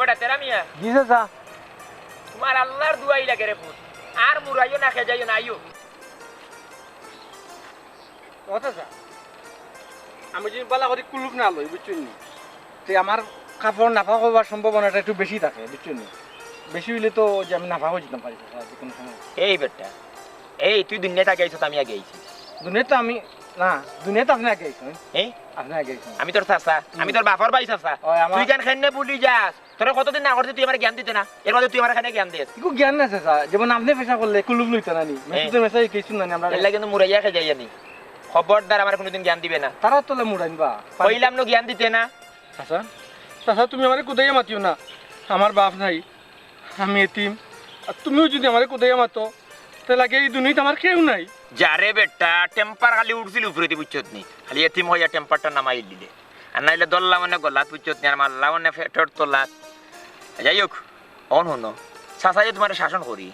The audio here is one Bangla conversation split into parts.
বেটা তেরা মিয়া জি চাচা তোমার আল্লাহর দুয়াই লাগে রে পুত আর মুরাইও না খেজাইও না আইও ও চাচা আমি যদি বালা করে কুলুপ না লই বুঝছেন নি তে আমার কাপড় নাফা হওয়ার সম্ভাবনাটা একটু বেশি থাকে বুঝছেন নি বেশি হইলে তো যে আমি নাফা হয়ে যেতাম পারি চাচা যে কোনো সময় এই বেটা এই তুই দুনিয়াতে আগে আইছো আমি আগে আইছি দুনিয়াতে আমি না দুনিয়াতে আপনি আগে আইছেন এই আপনি আগে আইছেন আমি তোর চাচা আমি তোর বাপর ভাই চাচা ওই আমার তুই কেন খাইনে বলি যাস তোরা কতদিন না করতে তুই আমার জ্ঞান দিতে না এর মধ্যে তুই আমার খানে জ্ঞান দিস ইকো জ্ঞান না চাচা যেমন আপনি পেশা করলে কুলুপ লইতে না নি মেসেজে মেসেজ কিছু না আমরা এর লাগে কিন্তু মুরাইয়া খেজাইয়া নি খবরদার আমার কোনোদিন জ্ঞান দিবে না তারা তোলে মুড়াইনবা কইলাম না জ্ঞান দিতে না চাচা চাচা তুমি আমারে কোদাইয়া মাতিও না আমার বাপ নাই আমি এতিম আর তুমিও যদি আমারে কোদাইয়া মাতো তাহলে লাগে এই দুনিয়াতে আমার কেউ নাই যারে বেটা টেম্পার খালি উঠছিল উপরে বুঝছত নি খালি এতিম হইয়া টেম্পারটা নামাই দিলে আর নাইলে দল্লা মানে গলাত বুঝছত নি আর মাল্লা মানে ফেটর তোলাত যাই হোক অন হনো চাচা যে তোমার শাসন করি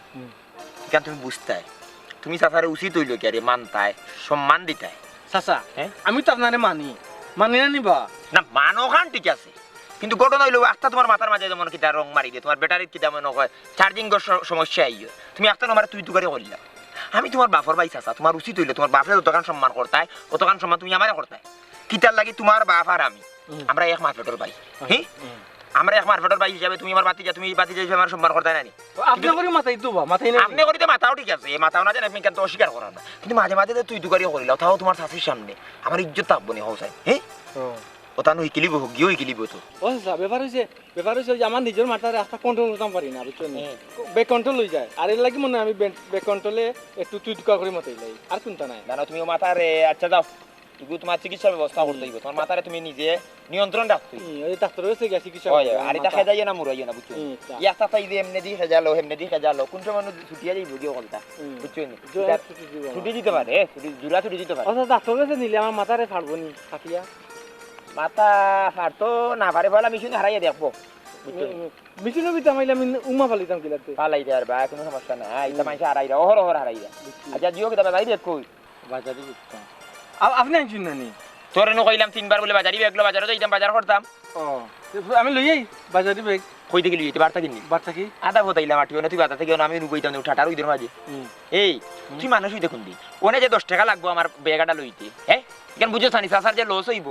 কেন তুমি বুঝতাই তুমি চাচারে উচিত হইল কি আরে মানতায় সম্মান দিতায় চাচা হ্যাঁ আমি তো আপনারে মানি মানি না নিবা না মানো খান ঠিক আছে কিন্তু ঘটনা হইলো একটা তোমার মাথার মাঝে যেমন কিতা রং মারি দিয়ে তোমার ব্যাটারির কিতা মনে হয় চার্জিং সমস্যা আইয় তুমি একটা আমার তুই তুকারে করলা আমি তোমার বাপর ভাই চাচা তোমার উচিত হইলো তোমার বাপরে যতখান সম্মান করতায় অতখান সম্মান তুমি আমারে করতায় কিতার লাগি তোমার বাপ আর আমি আমরা এক মারপেটর ভাই হ্যাঁ আমরা এক মারপেটর ভাই হিসাবে তুমি আমার বাতিজা তুমি বাতিজা হিসাবে আমার সম্মান করতায় না আপনি করে মাথায় তো মাথায় নেই আপনি করিতে মাথাও ঠিক আছে মাথাও না জানেন আপনি কেন অস্বীকার করার না কিন্তু মাঝে মাঝে তুই তুকারি করিলাও তাও তোমার শাশুর সামনে আমার ইজ্জত থাকবো না হোসাই হ্যাঁ ওটা নই কিলিব হোক গিয়েও কিলিব তো ও চাচা ব্যাপার হয়েছে যে আমার নিজের মাথার রাস্তা কন্ট্রোল করতে পারি না বুঝছো ব্যাক কন্ট্রোল হয়ে যায় আর এর লাগি মনে হয় আমি ব্যাক কন্ট্রোলে একটু তুই তুকা করে মাথায় যাই আর কোনটা নাই জানো তুমি মাথারে আচ্ছা দাও তুমি তোমার চিকিৎসার ব্যবস্থা করতে হইব তোমার মাথারে তুমি নিজে নিয়ন্ত্রণ রাখতে ওই ডাক্তার হয়েছে গেছি কিছু হয় আর এটা খেজাইয়ে না মুরাইয়ে না বুঝছো ইয়াতা তাই দিয়ে এমনি দিয়ে খেজালো এমনি দিয়ে খেজালো কোন সময় ছুটিয়া যাইব গিয়ে বলতা বুঝছো নি ছুটি দিতে পারে জুরা ছুটি দিতে পারে আচ্ছা ডাক্তার কাছে নিলে আমার মাথারে ফাড়বো নি কাটিয়া মাথা ফাড়তো না পারে বলে আমি শুনে হারাইয়া দেখবো মিশিনো বিটা মাইলে আমি উমা ফালিতাম কিলাতে পালাই দেয়ার বা কোনো সমস্যা না এটা মাইসা হারাইরা অহর হারাইরা আচ্ছা জিও কি তবে যাই দেখ কই বাজারে বুঝতাম আপনি আনছেন না নি তোরে নো কইলাম তিনবার বলে বাজারি বেগলো বাজারে যাইতাম বাজার করতাম ও আমি লই আই বাজারে বেগ কই থেকে লিয়ে বার্তা কিনি বার্তা কি আদা বতাইলাম আটিও না তুই বাতা থেকে আমি নুবইতাম না উঠাটার ওইদের মাঝে এই তুই মানুষই দেখুন দি ওনে যে 10 টাকা লাগবো আমার বেগাটা লইতে হ্যাঁ কেন বুঝছ না সাসার যে লস হইব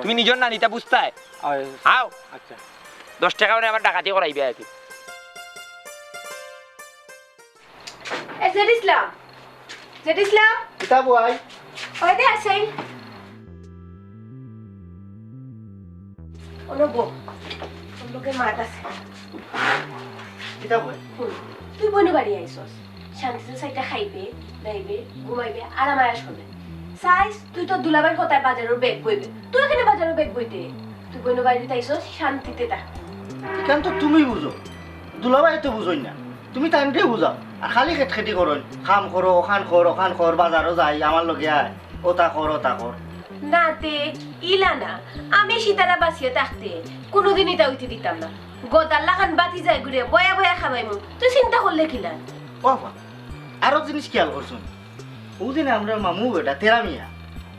তুমি নিজর না নিতা বুঝতাই আও আচ্ছা 10 টাকা ওনে আমার ডাকাতি করাইবে আর কি এ জেড ইসলাম কিতাব আই ওই দে আছেন ওনগো ওনকে মাত আছে কিতাব আই তুই বনে বাড়ি আইছস শান্তিতে সাইটা খাইবে দাইবে ঘুমাইবে আরাম আয়াস করবে সাইজ তুই তো দুলাবার কোথায় বাজারের ব্যাগ বইবে তুই এখানে বাজারের ব্যাগ বইতে তুই বনে বাড়িতে আইছস শান্তিতে থাক কেন তো তুমি বুঝো দুলাভাই তো বুঝোই না তুমি টাইমটাই বুঝাও আর খালি খেতি করো কাম করো ওখান কর বাজারও যাই আমার লগে আয় ওটা কর নাতে ইলা না আমি সীতারা বাঁচিয়ে থাকতে কোনোদিন এটা উঠে দিতাম না গোদাল্লা খান বাতি যায় ঘুরে বয়া বয়া খাবাইমু তুই চিন্তা করলে কিলা ও বাবা আরো জিনিস খেয়াল করছুন ওদিন আমরা মামু বেটা তেরা মিয়া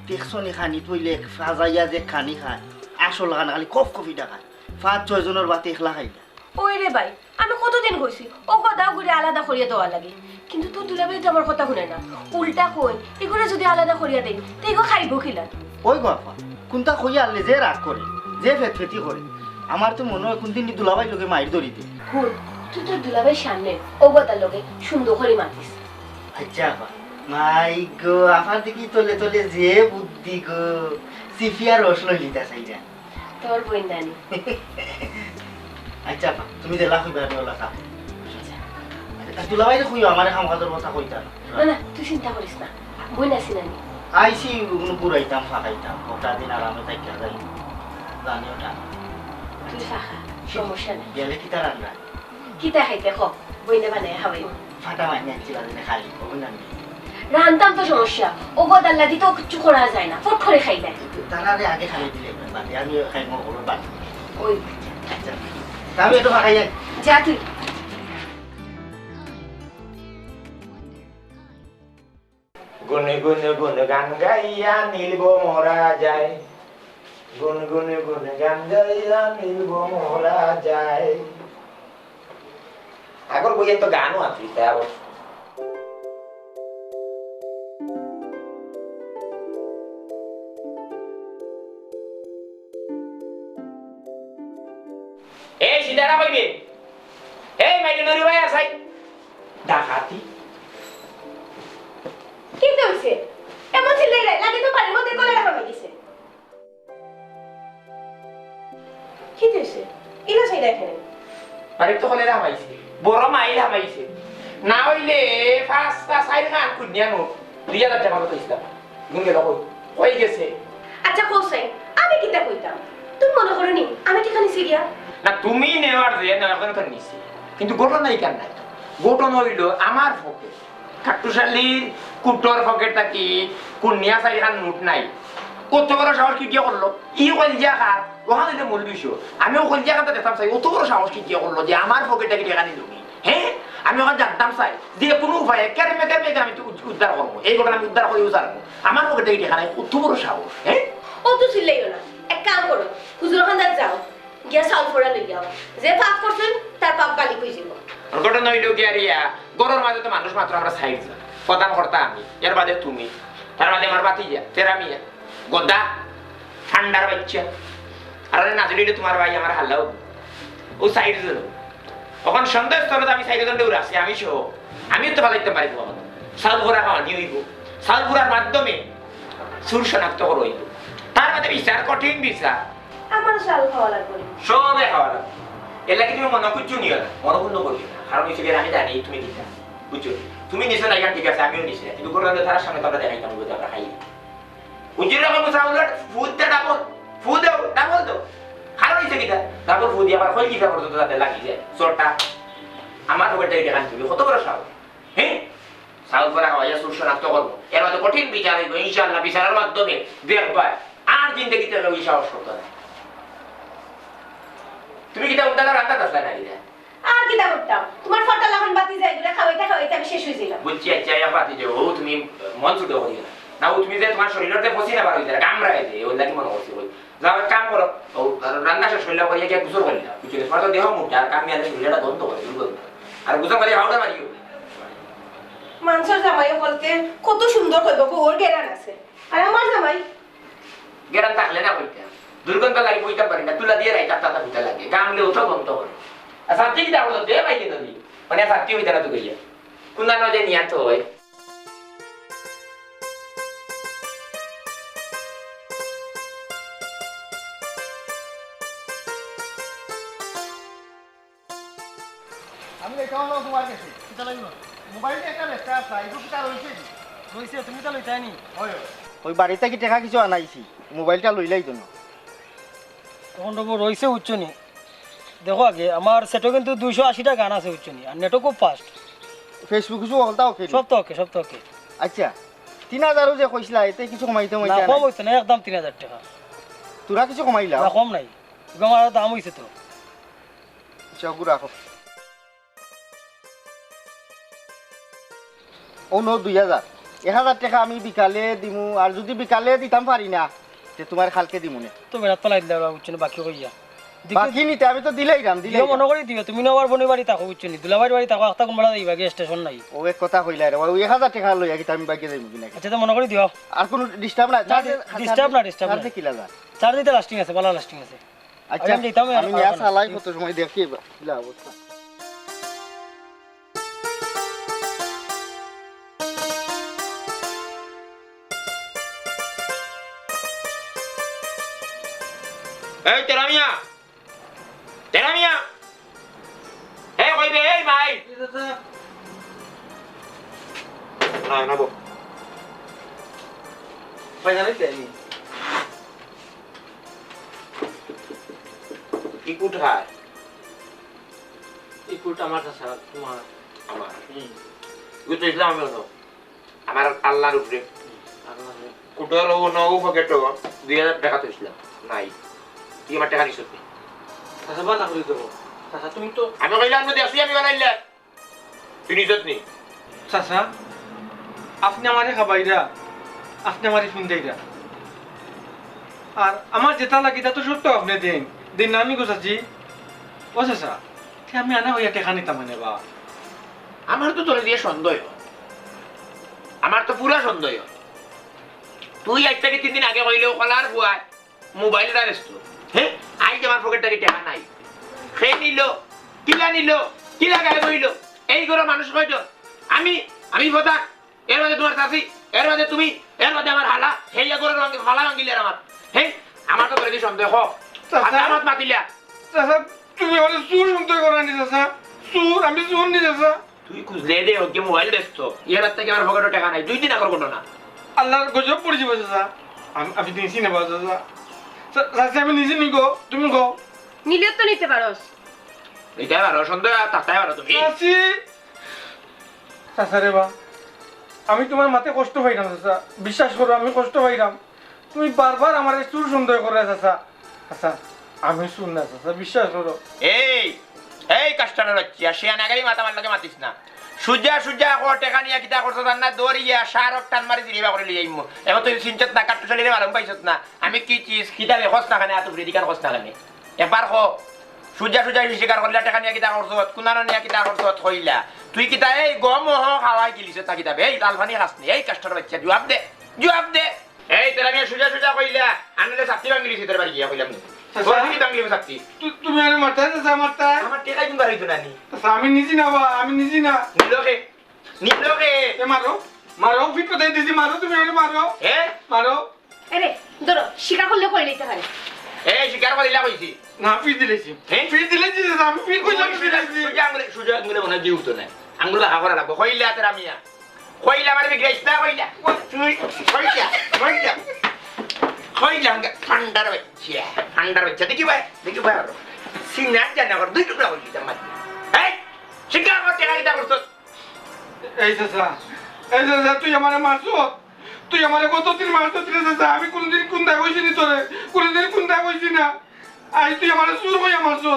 দেখছনি খানি তৈলে ফাজাইয়া যে খানি খায় আসল খানা খালি কফিটা খায় 5-6 জনের বাতি একলা খাই না ওই রে ভাই আমি কতদিন কইছি ও কথা ঘুরে আলাদা করিয়া দেওয়া লাগে কিন্তু তুই দুলাভাই তো আমার কথা শুনে না উল্টা কই এগুলো যদি আলাদা করিয়া দেই তো এগুলো খাইব কিলা ওই গল্পা কোনটা কইয়া আনলে যে রাগ করে যে ফেতি করে আমার তো মনে হয় কোনদিন দুলাভাই লোকে মাইর ধরিতে হুন তুই তোর দুলাভাইয়ের সামনে ও কথার লোকে সুন্দর করে মাতিস আচ্ছা মাই গো আমার দেখি তলে তলে যে বুদ্ধি গো সিফিয়া রস লই লিতা চাইরা তোর বইন দানি আচ্ছা তুমি দেলা কইবা আমি ওলা কাম দুলাভাই তো কইও আমারে কাম কাজের কথা কইতা না না তুই চিন্তা করিস না বইন আসি নানি আইসি পুরাইতাম ফাঁকাইতাম ওটা দিন আরামে থাকিয়া যাই জানিও না তুই ফাঁকা সমস্যা নেই গেলে কি তার রান্না কিতা খাইতে খ বইনে বানাই খাওয়াই ফাটা মাইনে আনছিলা দিনে খালি ওই না রান্তাম তো সমস্যা ও গদাল্লা দিতে কিছু করা যায় না ফট করে খাই দেয় তারারে আগে খালি দিলে বাদে আমি খাই মো করব বাদ ওই আচ্ছা আমি একটু ফাঁকাই যাই যা তুই গুনে গুনে গুনে গান গাইয়া নীলব মোরা যায় গুন গুনে গুনে গান গাইয়া নীলব মোরা যায় বই তো গানও আছে তাই আবার এই সিধারা কইবে এই মাইকে নরি ভাই আসাই ডাকাতি কি হইছে এমন ছিল রে লাগে তো পানির মধ্যে কলে রাখা গেছে কি হইছে ইলা চাই দেখেন আরে তো হলে রামাইছে বড় মাইল রামাইছে না হইলে পাঁচটা সাইড গান কুনিয়া নো 2000 টাকা মতো ইসলাম গুনগে লকই কই গেছে আচ্ছা কোসাই আমি কিতা কইতাম তুমি মনে করো নি আমি কি খানি সিরিয়া না তুমি নেওয়ার যে নেওয়ার তো নিছি কিন্তু ঘটনা নাই কেন নাই ঘটনা হইল আমার পকেট কাটুশালির কুটর পকেট থাকি কুনিয়া সাইড গান নোট নাই কত বড় সাহস কি দিয়ে করলো ই কলজা খার ওখানে যে মূল বিষয় আমিও কলজা খাতে দেখতাম চাই অত বড় সাহস কি দিয়ে করলো যে আমার পকেটটা কি টাকা নিল হ্যাঁ আমি ওখানে জানতাম চাই যে কোনো উপায়ে কেরমে আমি উদ্ধার করবো এই ঘটনা আমি উদ্ধার করে উদ্ধার করবো আমার পকেটে কি টাকা নাই কত বড় সাহস হ্যাঁ ও তো চিল্লাইও না এক কাম করো হুজুর খান্দার যাও গিয়া চাউল ফোড়া লই যাও যে পাপ করছেন তার পাপ গালি কই যাব ঘটনা হইল কি আরিয়া গরুর মাঝে তো মানুষ মাত্র আমরা সাইড যা প্রধান কর্তা আমি এর বাদে তুমি তার বাদে আমার বাতিজা তেরামিয়া গদা ঠান্ডার বাচ্চা আর না জড়িলে তোমার ভাই আমার হাল্লাও ও সাইড যাও তখন সন্দেহ স্তরে আমি সাইড জন্ডে উড়াছি আমি সহ আমিও তো বাজাইতে পারি তখন চাউল ভরা খাওয়া নিয়ে হইব চাউল ভরার মাধ্যমে সুর শনাক্ত করে হইব তার বাদে বিচার কঠিন বিচার আমার চাউল খাওয়া লাগবে সবে খাওয়া লাগবে এর লাগে তুমি মনে করছো নিও না মনোপূর্ণ করি না কারণ হিসেবে আমি জানি তুমি দিতা বুঝছো তুমি নিছো না ঠিক আছে আমিও নিছি না কিন্তু কোরআনের ধারার সামনে তো আমরা দেখাইতাম বুঝে আমরা খাই উজির রকম চাউলের ফুদটা ডাবল ফুদ দাও ডাবল দাও কারণ হিসেবে কিটা ডাবল ফুদ দিয়ে আবার কই কিটা পর্যন্ত তাতে লাগি যায় চোরটা আমার পকেটে এটা কান তুলি কত বড় সাহস হ্যাঁ চাউল করা হয় সুর শনাক্ত করবো এর মধ্যে কঠিন বিচার হইব ইনশাআল্লাহ বিচারের মাধ্যমে দেখবা আর জিন্দগিতে ওই সাহস করতে না তুমি কিটা উদ্ধার রান্না করতে না দিদা আর কিতা করতাম তোমার ফটা লাগান বাতি যাই গুলা খাওয়াইতে খাওয়াইতে আমি শেষ হইছিলাম বুঝছি আচ্ছা ইয়া পাতি যে ও তুমি মন ছুটে হই না না ও তুমি যে তোমার শরীরতে ফসি না বার হইতে কামড়াই দে ওই লাগি মনে করছি ওই যাও এক কাম করো ও রান্না শেষ হইলা করিয়া গিয়ে গুছর করিলা বুঝছি তোমার তো দেহ মুটা আর কাম মিয়ালে শরীরটা বন্ধ করে দুর্বল আর গুছর করে হাওড়া মারিও মানসর জামাই বলতে কত সুন্দর কইব ওর গেরান আছে আর আমার জামাই গেরান থাকলে না কইতা দুর্গন্ধ লাগি কইতা পারি না তুলা দিয়ে রাইতা তাতা কইতা লাগে গামলে ওঠো বন্ধ করে আর সাথে কি দাও দে ভাই দিন দি মানে সাথে হইতা না তো কইয়া কুনা ন যে নিয়া তো হয় আমি এটাও না তোমার কাছে কিটা লাগলো মোবাইলটা একটা ব্যস্ত আছে এইটো কিটা রইছে রইছে তুমি তো লইতাই নি হয় ওই বাড়িতে কি টাকা কিছু আনাইছি মোবাইলটা লইলাই তো না তখন তো রইছে উচ্চনি দেখো আগে আমার সেটও কিন্তু 280টা গান আছে উচ্চনি আর নেটও খুব ফাস্ট ফেসবুক কিছু অলতা ওকে সব তো ওকে আচ্ছা 3000 যে কইছিলা এতে কিছু কমাইতে না মাইতা কম হইতো না একদম 3000 টাকা তোরা কিছু কমাইলা না কম নাই আমার দাম হইছে তো চাকু রাখো ও নো 2000 1000 টাকা আমি বিকালে দিমু আর যদি বিকালে দিতাম পারি না তে তোমার খালকে দিমু না তো বেড়াত পালাই দিলে উচ্চনি বাকি কইয়া বাকি নিতে আমি তো দিলাই রাম দিলাই মনে করি দিও তুমি না আমার বোনের বাড়ি থাকো উচ্চনি দুলাবাড়ির বাড়ি থাকো একটা কোন বেড়া দিবা গে স্টেশন নাই ও এক কথা কইলা রে ওই 1000 টাকা লইয়া কি আমি বাকি যাইমু কিনা আচ্ছা তো মনে করি দিও আর কোনো ডিস্টার্ব না ডিস্টার্ব না চার্জে কি লাগা চার দিতে লাস্টিং আছে ভালো লাস্টিং আছে আচ্ছা আমি দিতাম আমি নিয়া চালাই কত সময় দেখি কিলা অবস্থা এই তেরামিয়া এই কইবে এই ভাই না না বো পয়সা নিতে নি ইকুট হয় ইকুট আমার কাছে তোমার আমার গুতো ইসলাম হলো আমার আল্লাহর উপরে কুটর ও নও পকেট 2000 টাকা তো ইসলাম নাই তুই আমার টাকা নিছ কাছে বানা করে দেবো চাচা তুমি তো আমি কইলাম না দেখছি আমি বানাইলে তুই নিছত নি চাচা আপনি আমারে খাবাইরা আপনি আমারে শুনদেইরা আর আমার যেটা লাগে তা তো সত্য আপনি দিন দিন আমি গোছাচ্ছি ও চাচা আমি আনা হইয়া টেকা নিতাম মানে বা আমার তো তোরে দিয়ে সন্দেহ, আমার তো পুরা সন্দেহ। তুই আজ থেকে 3 দিন আগে কইলেও কলার বুয়ায় মোবাইলটা ব্যস্ত। হ্যাঁ, আজ আমার পকেটটাকে টাকা নাই, সে নিল কিলা গায়ে বইল। এই করে মানুষ কয়জন? আমি কথা, এর মাঝে তোমার চাষি, এর মাঝে তুমি, এর মাঝে আমার হালা, হেইয়া করে হালা ভাঙিলে আমার। হ্যাঁ, আমার তো করে দিয়ে সন্দেহ। আমার মাতিলা চাচা তুমি আমার চুর সন্দেহ করা নি চাচা, চুর আমি চুর নি চাচা। তুই খুঁজলে দে ওকে মোবাইল ব্যস্ত, এর থেকে আমার পকেটে টাকা নাই। 2 দিন আগর ঘটনা না। আল্লাহর গজব পড়ে যাবে চাচা, আমি নিছি না চাচা। চাচা আমি নিছি নি গো, তুমি গো নিলেও তো নিতে পারোস। এটাই পারো সন্দেহ, তাতাই পারো তুমি। চাচি চাচা রে বা, আমি তোমার মাথায় কষ্ট পাইলাম চাচা, বিশ্বাস করো আমি কষ্ট পাইলাম। তুমি বারবার আমার চুর সন্দেহ করে চাচা। চাচা আমি শুন না চাচা, বিশ্বাস করো। এই কাস্টারের হচ্ছে সে নাগারি মাথা মারলাকে মাতিস না। সূর্যা কো টেকা নিয়া কিতা করছ জান না? দৌড়িয়া সারক টান মারি জিরিবা করে লিয়ে আইমু। এখন তুই সিনচত না কাটতে চলে মালুম পাইছত না আমি কি চিজ কিতাবে খস না খানে, এত ফ্রিদিকার খস না খানে। এবার কো সূর্যা স্বীকার করলা টেকা নিয়া কিতা করছ, কুনানো নিয়া কিতা করছ হইলা। তুই কিতা এই গম খাওয়াই গিলিছ তা কিতাবে। এই লালফানি খাসনি, এই কাস্টারের বাচ্চা জবাব দে। এই তোরা নিয়ে সূর্যা কইলা আনলে সাথী বাঙ্গিলিছি তোর বাড়ি গিয়া কইলাম নি। কি বাঙ্গিলি সাথী? তুমি আরে মারতে চাচা মারতে। আমার টেকাই তুমি বাড়াইতো না নি। চাচা আমি নিছি না বা, আমি নিছি না। নিলোকে এ মারো মারো, ফিট কোথায় দিছি, মারো তুমি আরে মারো, মারো। আরে ধরো, স্বীকার করলে করে নিতে পারে। এই শিকার করিলা কইছি না ফিট দিলেছি, ফিট দিলেছি চাচা, আমি ফিট কইলাম দিলেছি। সুজা আঙ্গুলে মনে জিউ তো না, আঙ্গুল লাগা করা লাগবো। কইলা তেরা মিয়া কইলা মানে বিগ্রাইছ না কইলা তুই কইলা ঠান্ডার বাচ্চা দেখি ভাই সিনা জানা কর 2 টুকরা হইলি জামাই। এই শিকার করতে লাগিটা করছ। এই চাচা তুই আমারে মারছো, তুই আমারে কতদিন মারছো চাচা? আমি কোনদিন কুন্দা কইছি নি তোরে, কোনদিন কুন্দা কইছি না। আজ তুই আমারে চুর কইয়া মারছো,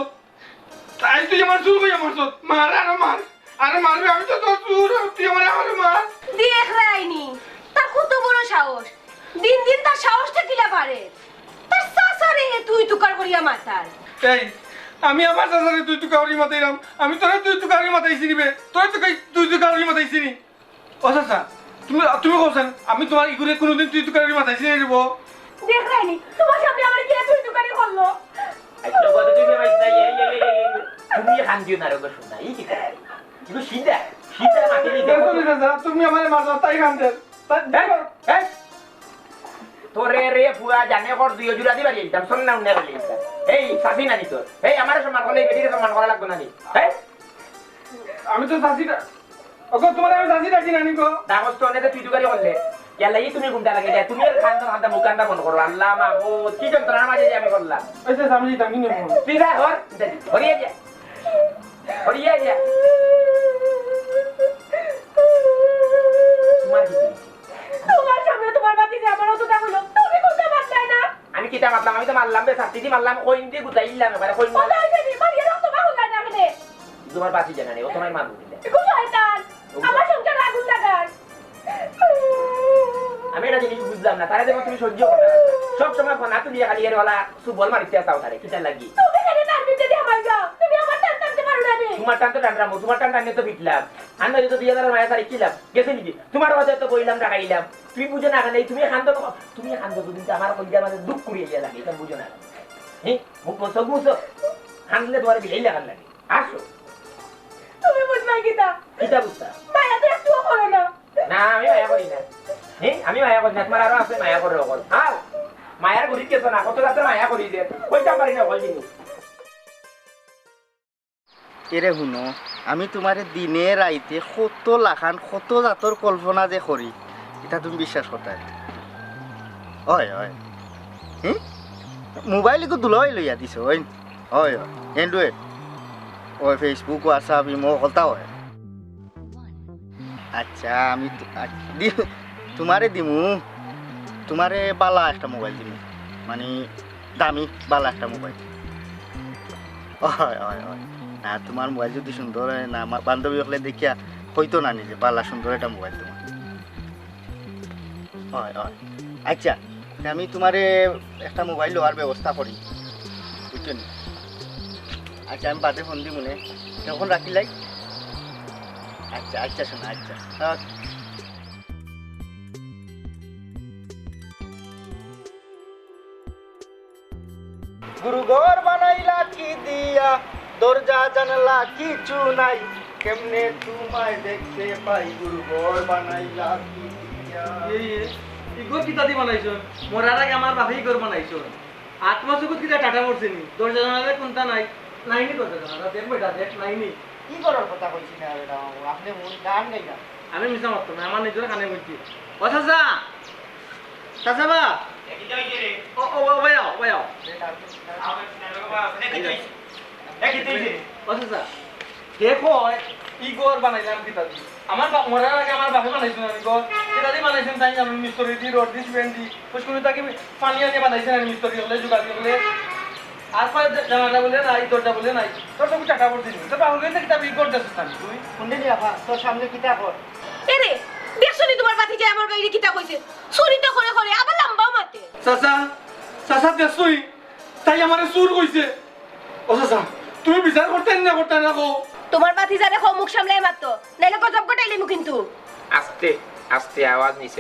মার আরে মারবে, আমি তো তোর চুর, তুই আমারে মার। দেখ রাইনি তার কত বড় সাহস, দিন তার সাহসটা কিলা পারে। তার সাসারে তুই তুকার করিয়া মাতার। এই আমি আমার চাচারে তুই কাউরি মাতাইলাম, আমি তোরে তুই কাউরি মাতাইছি নিবে, তোরে তুই কাউরি মাতাইছি নি। ও চাচা তুমি কইছেন আমি তোমার ইগুরে কোনোদিন তুই কাউরি মাতাইছি নি দিব? দেখ রাইনি তোমার সামনে আমার কি তুই তুকারি করলো। আচ্ছা কথা তুই ভাই তুমি খান দিও না রগো শোনা। এই কি করে তুমি সিধা মাটি দিতে চাচা তুমি আমারে মারছো তাই খান দেন। তোরে রে পুরা জানে কর 2 জুড়া দিবা দিতাম শোন না উন্না বলি। এই সাসি নানি তোর, এই আমারে সম্মান করলে বেটিকে সম্মান করা লাগবে না নি? আমি তো চাচিটা ওগো তোমার আমি চাচি ডাকি নানি গো। দাগস তো নেতে তুই দুগারি করলে কেলা এই তুমি ঘুমটা লাগে যায়। তুমি খান্দা মুকান্দা বন্ধ করো। আল্লাহ মাহবুব কি যন্ত্রণার মাঝে আমি করলাম। ওই যে আমি জিতাম কিনে তুই যা ঘর হরিয়ে যা তোমার কি তোমার সামনে তোমার বাতি যে আমারও তো হলো, তুমি কোনটা মারলাই না? আমি কিটা মারলাম? আমি তো মারলাম বে সাথী মারলাম, কইন দিয়ে গুতাইলাম এবারে কইন ওলা যাবি মারিয়া রক্ত বাহুল না আমাদের। তোমার বাতি জানা নেই, ও তোমার মারবো দিলে। কো শয়তান আমার সংসার আগুন লাগার। আমি এটা জিনিস বুঝলাম না, তারা যেমন তুমি সহ্য করতে সব সময় ফোন হাতে দিয়ে খালি এর ওলা সুবল মারিতে আসতাও তারে কিটা লাগি। তুমি কেন টানবি যদি আমার যাও? তুমি আমার টানতে পারো না রে। তোমার টান তো টানরামো, তোমার টান টানে তো পিটলাম। আমরা যদি 2000 মায়া তারিখ ছিলাম গেছে নাকি? তোমার বাজে তো কইলাম টাকাইলাম, তুমি বুঝো না কেন? তুমি খান তো যদি আমার কইলার মাঝে দুঃখ করিয়ে গিয়ে লাগে, এটা বুঝো না। হ্যাঁ মুখ মুছো হানলে তোমার বিলাই লাগার লাগে। আসো তুমি বুঝবা কিটা? কিটা বুঝতা? মায়া তো একটুও করো না। না আমি মায়া করি না। হ্যাঁ আমি মায়া করি না, তোমার আরো আছে মায়া করে রকম। আও মায়ার করি কেছো না, কত রাতে মায়া করি যে কইতাম পারি না বল জিনিস। এরে শুনো, আমি তোমারে দিনে রাইতে কত লাখান কত জাতর কল্পনা যে করি, এটা তুমি বিশ্বাস করতে? হয় মোবাইল একটু দুলাই লইয়া দিছ হয় এন্ড্রয়েড ওই ফেসবুক হোয়াটসঅ্যাপ ইমো কলতা হয়। আচ্ছা আমি তোমারে দিমু, তোমারে বালা একটা মোবাইল দিমু, মানে দামি বালা একটা মোবাইল। হয় না তোমার মোবাইল যদি সুন্দর হয় না, আমার বান্ধবী হলে দেখিয়া হইতো না নিজে বালা সুন্দর একটা মোবাইল তোমার। হয় আচ্ছা আমি তোমারে একটা মোবাইল লওয়ার ব্যবস্থা করি, বুঝছো নি? আচ্ছা আমি বাদে ফোন দিই মনে, তখন রাখিলাই। আচ্ছা আচ্ছা শোনা আচ্ছা গুরু ঘর বানাইলা কি দিয়া দরজা জানালা কিছু নাই কেমনে তোমায় দেখতে পাই গুরু ঘর বানাইলা কি দিয়া ইগো কিতা দি বানাইছো মরার আগে আমার বাপে ইগোর বানাইছো আত্মা জগৎ কিতা টাটা পড়ছেনি দরজা জানালে কোনটা নাই নাইনি দরজা জানালা দেখ বেটা দেখ নাইনি কি করার কথা কইছি না বেটা মামু আপনি মন গান গাইলা আমি মিছা মারতাম না আমার নিজের কানে বলছি ও চাচা চাচা বা ও ও ও ভাইয়াও ভাইয়াও ও চাচা দেখো ইগোর বানাইলাম কিতা দি আমার মরার আগে আমার বাপে বানাইছো না ইগোর কিতা দি বানাইছেন তাই আমি মিস্ত্রি দি রড দি সিমেন্ট দি পুষ্কুনি তাকে পানি আনিয়ে বানাইছেন আমি মিস্ত্রি হলে জোগাড় করলে আর পরে জানালা বলে নাই দরজা বলে নাই তোর তো টাকা পড় দিনি তো বাহুল হইতে কিতা বিগর দেছিস আমি তুই শুনলি নি আপা তোর সামনে কিতা কর এরে দেখছনি তোমার বাতি যে আমার বাইরে কিতা কইছে চুরি তো করে করে আবার লম্বা মাতে চাচা চাচা দেখছই তাই আমারে চুর কইছে ও চাচা তুমি বিচার করতে না কো তোমার বাতি জানে খো মুখ সামলাই মারতো নাইলে গজব কটাইলিমু কিন্তু আস্তে আস্তে আওয়াজ নিছে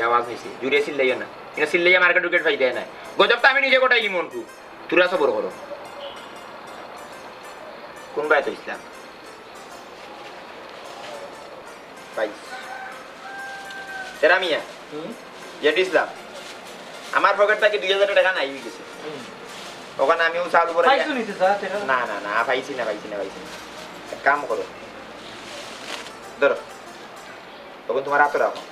জুড়ে চিল্লাইও না এটা চিল্লাইয়া মার্কেট উইকেট ফাইদে না গজব তো আমি নিজে গোটাই মনকু তোরা সবর করো কোন বাই তো ইসলাম বাইস তেরামিয়া যেটা ইসলাম আমার পকেট থেকে 2000 টাকা নাই হয়ে গেছে ওখানে আমিও চাল উপরে পাইছো নিতে যা টাকা না না না পাইছি না এক কাম করো ধরো তখন তোমার হাতে রাখো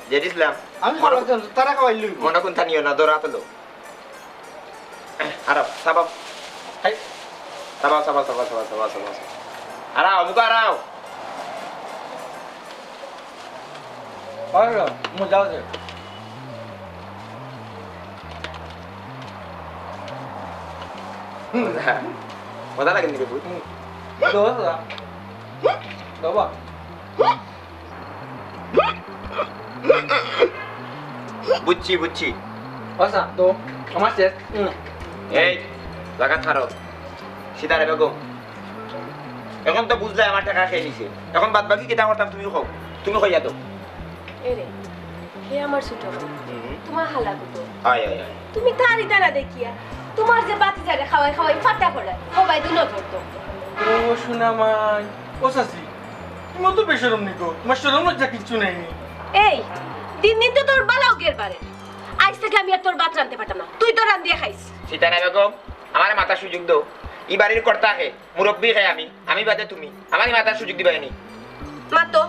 যেটা ইসলাম আমি তারা খাওয়াই লইব মনে কোন থানিও না ধরো হাতে লো আরাও সাবাও হাই সাবাও আরাও মুখা আরাও আরে মু যাও যে মজা লাগে নাকি বুঝ দোসা বাবা বুঝছি আচ্ছা তো আমার শেষ এই জায়গা ছাড়ো সীতারে বেগম এখন তো বুঝলে আমার টাকা খেয়ে নিছে এখন বাদ বাকি কিটা করতাম তুমি কইয়া তো এরে হে আমার ছোট বোন, তোমার হালা কত আয় তুমি তারি তারা দেখিয়া তোমার যে বাতি জারে খাওয়াই ফাটা করে সবাই দু নজর তো ও শোনা মাই ও সাসি তুমি তো বেশরম নিকো তোমার শরম লজ্জা কিচ্ছু নেই এই দিন তো তোর বালাও গের পারে আজ থেকে আমি আর তোর ভাত রাঁধতে পারতাম না তুই তো রাঁধিয়ে খাইস সীতারা বেগম আমার মাথা সুযোগ দাও ই বাড়ির কর্তা হে মুরব্বী হে আমি বাদে তুমি আমারই মাথার সুযোগ দিবাইনি মা তো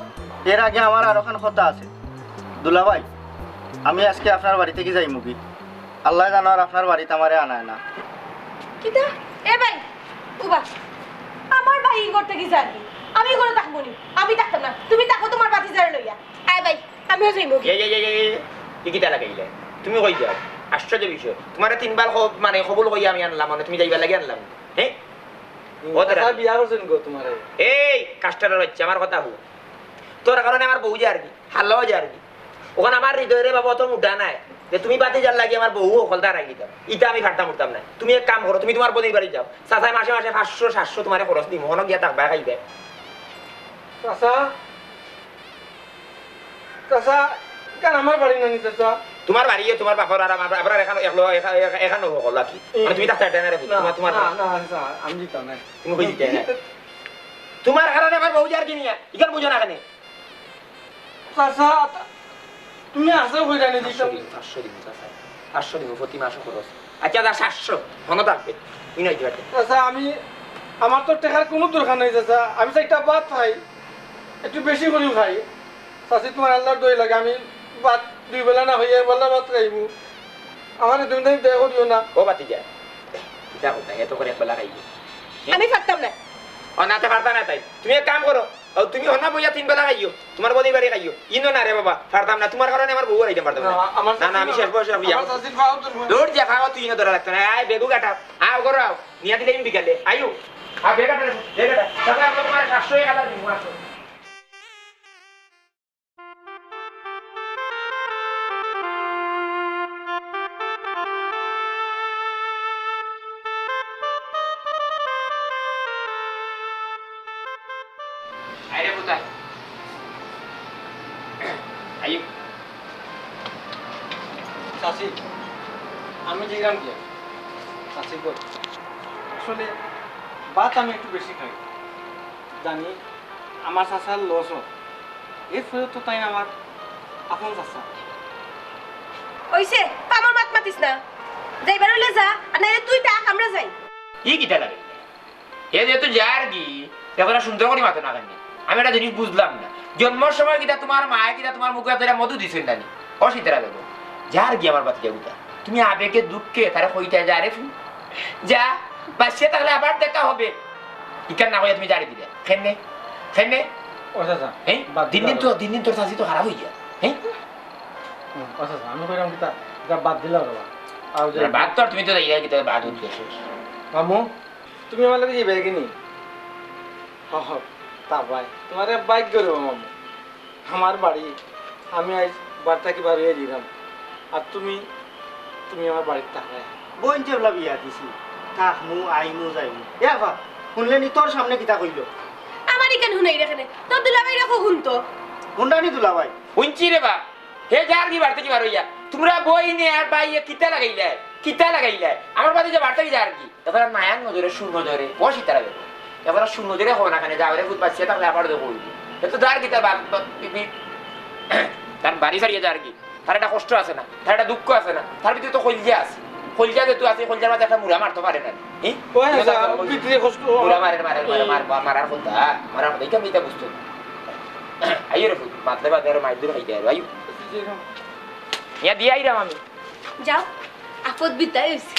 এর আগে আমার আর ওখানে কথা আছে দুলা ভাই আমি আজকে আপনার বাড়ি থেকে যাই মুগি আল্লাহ জানো আর আপনার বাড়িতে আমারে আনায় না কিটা এ ভাই উবা আমার ভাই করতে কি জানি আমি করে থাকবো নি আমি থাকতাম না তুমি থাকো তোমার বাতি জারে লইয়া আয় ভাই আমিও যাইবো কিটা লাগাইলে তুমি কই যাও আশ্চর্য বিষয় তোমার তিনবার মানে কবুল কই আমি আনলাম মানে তুমি যাইবার লাগে আনলাম হ্যাঁ বিয়া করছেন গো তোমার এই কাস্টারের হচ্ছে আমার কথা হু তোর কারণে আমার বউ যায় আর কি হাল্লাও যায় আর কি ওখানে আমার হৃদয়ের বাবা অত মুডা নাই যে তুমি বাতি যার লাগে আমার বউ অকলতা রাখি দিতাম ইটা আমি ফাটতাম উঠতাম না তুমি এক কাম করো তুমি তোমার বোনের বাড়ি যাও চাচাই মাসে 500-700 তোমার খরচ দিই মহনক গিয়া থাকবা খাইবে চাচা কেন আমার বাড়ি না নিতে চাচা তোমার বাড়ি তোমার বাপর আর আমার আপনার এখানে হল কি মানে তুমি থাকতে না রে তোমার আমি দিতাম না তুমি কই দিতে না তোমার কারণে আমার বউ যার কি নিয়া ইকার বুঝো না কেন চাচা তুমি আসো হই জানি দিতাম 500 দিব প্রতি মাসে খরচ আচ্ছা 700 মনে থাকবে তুই নাই দিবা চাচা আমি আমার তো টাকার কোনো দরকার নেই চাচা আমি একটা ভাত খাই একটু বেশি করেও খাই চাচি তোমার আল্লাহর দই লাগে আমি ভাত 2 বেলা না হইয়া বেলা ভাত খাইব আমার তুমি দেয়া করিও না ও বাতি যায় এটা কোথায় এত করে একবেলা খাইবে আমি পারতাম না অনাতে পারতা না তাই তুমি এক কাম করো তুমি অনা বইয়া 3 বেলা খাইও তোমার বোনের বাড়ি খাইও ইনো না রে বাবা পারতাম না তোমার কারণে আমার বউ আইতে পারতাম না না না আমি শেষ বয়সে বিয়া আমার চাচির খাওয়া তো দৌড় যা খাওয়া তুই না ধরা লাগতো না আয় বেগু কাটা আও করো আও নিয়া দিলে বিকালে আয়ু আ বেগাটা তাহলে আমরা তোমার 700 টাকা দিব আসো আইরে কোথায় আই চাষি আমি যেরাম গিয়া চাষি কর আসলে ভাত আমি একটু বেশি খাই জানি আমার চাষার লস হয় এর ফলে তো তাই আমার আপন চাষা ওইছে কামর মাত মাতিস না যাইবার হইলে যা আর নাইলে তুই ডাক আমরা যাই ই কিটা লাগে এ যেহেতু যার কি এখন সুন্দর করে মাথা না কান্দি আমি একটা জিনিস বুঝলাম না জন্মের সময় কিটা তোমার মায়ে কিটা তোমার মুখে তোরা মধু দিছেন নানি অসিতারা দেবো যার কি আমার বাতি যাবুটা তুমি আবেগে দুঃখে তারা কইটা যা রে ফু যা বাসে তাহলে আবার দেখা হবে ইকার না হইয়া তুমি জারি দিলে খেনে খেনে ও চাষা হ্যাঁ দিন দিন তোর শাসি তো খারাপ হইয়া হ্যাঁ ও চাষা আমি কইরাম কি তা বাদ দিলাম বাবা আর যে বাদ তো তুমি তো ইয়া কিটা বাদ হইতে মামু তুমি আমার লাগে যাবে কিনি তা ভাই তোমার বাইক করবো মামু আমার বাড়ি আমি আজ বাড়িটা কি বাড়ি দিলাম আর তুমি তুমি আমার বাড়িতে থাকবে বোন চেবলা বিয়া দিছি থাকমু আইমু যাইমু এ আফা শুনলে নি তোর সামনে কিতা কইল আমারই কেন হুনাই রেখে তোর দুলাভাই রাখো হুনতো হুন্ডানি দুলা ভাই উঞ্চি রে বা হে যার কি বাড়তে কি বার হইয়া তোমরা বই নে আর ভাই কিতা লাগাইলে আমার বাড়ি যে বাড়তে কি যার কি এবার মায়ান নজরে সুর নজরে বসি তারা দেবো এবার সুর নজরে হবে না খানে যাও রে ফুট পাচ্ছে তাহলে আবার দেবো এত যার কি তার তার বাড়ি ছাড়িয়ে যার কি তার একটা কষ্ট আছে না তার একটা দুঃখ আছে না তার ভিতরে তো কলজা আছে কলজা যেহেতু আছে কলজার মাঝে একটা মুড়া মারতে পারে না মুড়া মারার কথা এখান থেকে বুঝতো আইও রে ফুট মাতলে বাদে আর মাইর দূরে খাইতে আইও ইয়া দিয়ে আইরাম আমি যাও আপদ বিদায় হইছে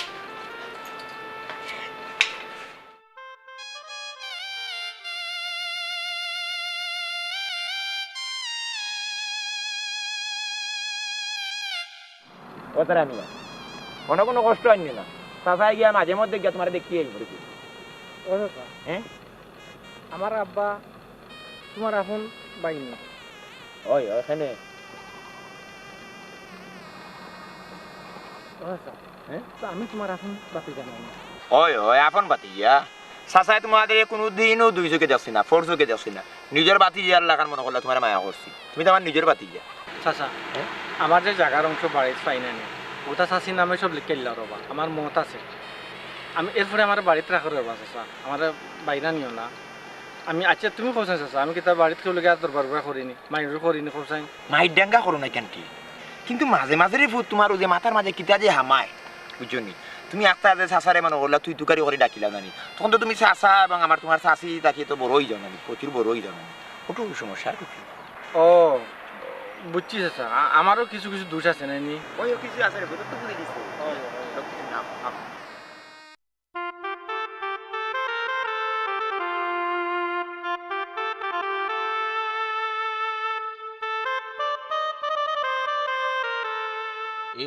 ওতারা নিয়া কোনো কষ্ট আনি না চাচাই গিয়া মাঝে মধ্যে গিয়া তোমার দেখতে আইব রে ও চাষা হ্যাঁ আমার আব্বা তোমার এখন বাইনি ওই ওখানে ও চাষা হ্যাঁ তো আমি তোমার এখন বাতি জানো না ওই আপন বাতি গিয়া চাচাই তোমাদের কোনো দিনও 2 চোখে যাচ্ছি না 4 চোখে যাচ্ছি না নিজের বাতি যার লাগান মনে করলে তোমার মায়া করছি তুমি তো আমার নিজের বাতি গিয়া চাচা আমার যে জায়গার অংশ বাড়ির ফাইনা নেই ওটা চাষির নামে সব লিখে দিল রবা আমার মত আছে আমি এরপরে আমার বাড়িতে রাখো রবা চাচা আমার বাইরা নিও না আমি আচ্ছা তুমি কোথায় চাচা আমি কি তার বাড়িতে কেউ লেগে দরবার বয়া করিনি মাইরও করিনি কোথায় মাইর ডাঙ্গা করো না কেন কিন্তু মাঝে মাঝে রে ফুট তোমার যে মাথার মাঝে কিতা যে হামায় বুঝছনি তুমি একটা যে চাচারে মানে ওলা তুই তুকারি করে ডাকিলা জানি তখন তো তুমি চাচা এবং আমার তোমার চাচি তাকিয়ে তো বড় হয়ে যাও জানি প্রচুর বড় হয়ে যাও জানি ওটু সমস্যা আর কিছু ও বুঝছি চাচা আমারও কিছু কিছু দোষ আছে না নি ওই কিছু আছে রে তো বলে দিছে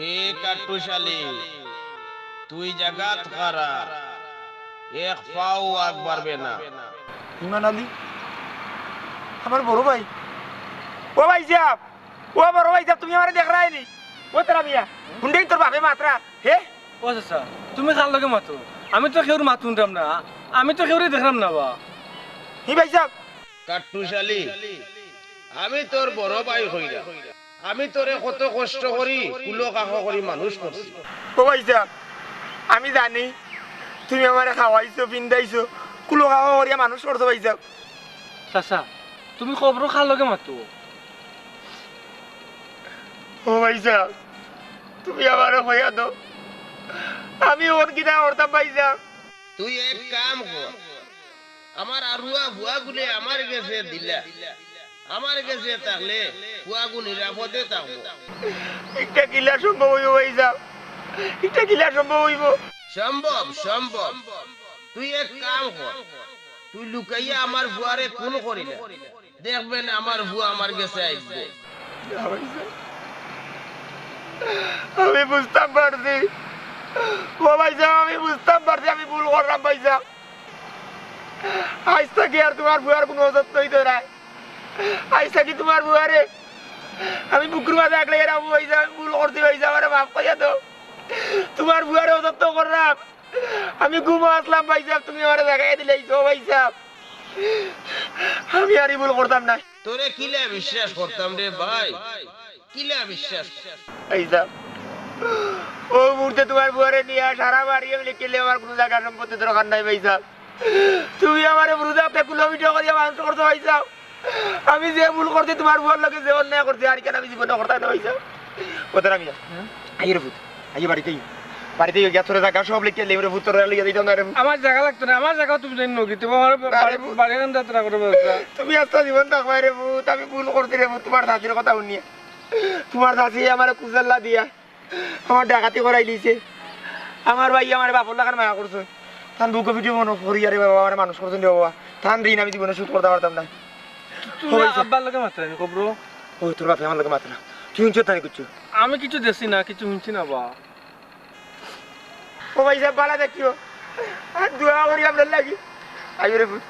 এ কাটুশালী তুই জাগাত খারা এক পাও আগ বাড়বে না ইমান আলী আমার বড় ভাই ও ভাই সাহেব ও বড় ভাই সাহেব তুমি আমারে দেখ রাইনি ও তোরা মিয়া হুন্ডেই তোর বাপে মাত্রা হে ও চাচা তুমি কার লগে মাতো আমি তো কেউর মাতুন না আমি তো কেউরে দেখলাম না বা হি ভাই সাহেব কাটুশালী আমি তোর বড় ভাই হইরা আমি তোরে কত কষ্ট করি কুলো কাহ করি মানুষ করছি ও ভাই সাহেব আমি জানি তুমি আমারে খাওয়াইছো পিন্দাইছো কুলো খাওয়া করিয়া মানুষ করছো ভাই সাহেব চাচা তুমি খবর কার লগে মাতো ও ভাই সাহেব তুমি আমারে হইয়া দাও আমি ওর কিনা করতাম ভাই সাহেব তুই এক কাম কর আমার আরুয়া ভুয়া গুলে আমার কাছে দিলা আমার কাছে থাকলে ভুয়াগু নিরাপদে থাকবো একটা কিলা সম্ভব হইব ভাই সাহেব একটা কিলা সম্ভব হইব সম্ভব সম্ভব তুই এক কাম কর তুই লুকাইয়া আমার ভুয়ারে খুন করিলা দেখবেন আমার ভুয়া আমার কাছে আসবে আমি বুঝতাম পারছি ও ভাই সাহেব আমি বুঝতাম পারছি আমি ভুল করলাম ভাই সাহেব আজ থেকে আর তোমার ভুয়ার কোনো অযত্ন হইতো না আজ থেকে তোমার ভুয়ারে আমি বুকুর মাঝে আগলে রাখবো ভাই সাহেব আমি ভুল করতে ভাই সাহেব আরে মাফ করিয়া দাও তোমার ভুয়ারে অযত্ন করলাম আমি ঘুমো আসলাম ভাই সাহেব তুমি আমার দেখাই দিলে ভাই সাহেব আমি আর এই ভুল করতাম না তোরে কিলা বিশ্বাস করতাম রে ভাই, কিলা বিশ্বাস। এই সাহেব ও মুহূর্তে তোমার বুয়ারে নিয়ে সারা বাড়ি আমি লিখলে আমার কোনো জায়গা সম্পত্তি দরকার নাই ভাই সাহেব। তুমি আমার বুড়া কিলোমিটার করিয়া মানুষ করতে ভাই সাহেব। আমি যে ভুল করতে তোমার বুয়ার লোকে যে অন্যায় করতে আর কেন আমি জীবনে করতাম না ভাই সাহেব। কোথায় আমি আই রে ভূত আই বাড়িতেই বাড়িতে গিয়ে তোর জায়গা সব লিখে লেবরে ভূত তোর লিখে দিতাম না রে। আমার জায়গা লাগতো না, আমার জায়গা তুমি জানি নকি তোমার বাড়ি যাত্রা করে ব্যবস্থা। তুমি আস্তে জীবন থাকবা রে ভূত। আমি ভুল করতে রে ভূত। তোমার শাশির কথা শুনিয়া তোমার শাশি আমার কুজাল্লা দিয়া আমার ডাকাতি করাই দিয়েছে। আমার ভাই আমার বাপর লাগার মায়া করছে। তান বুকে পিঠে মনে করি আরে বাবা আমার মানুষ করছেন রে বাবা। তান ঋণ আমি জীবনে শোধ করতে পারতাম না। তুমি আব্বার লোকে মাত্রানি কবরো। ও তোর বাপে আমার লোকে মাত্র না। তুই শুনছো তাই করছো? আমি কিছু দেখছি না, কিছু শুনছি না বা। ও ভাই সাহেব বালা দেখিও আর দোয়া করি আপনার লাগি। আইরে ভূত।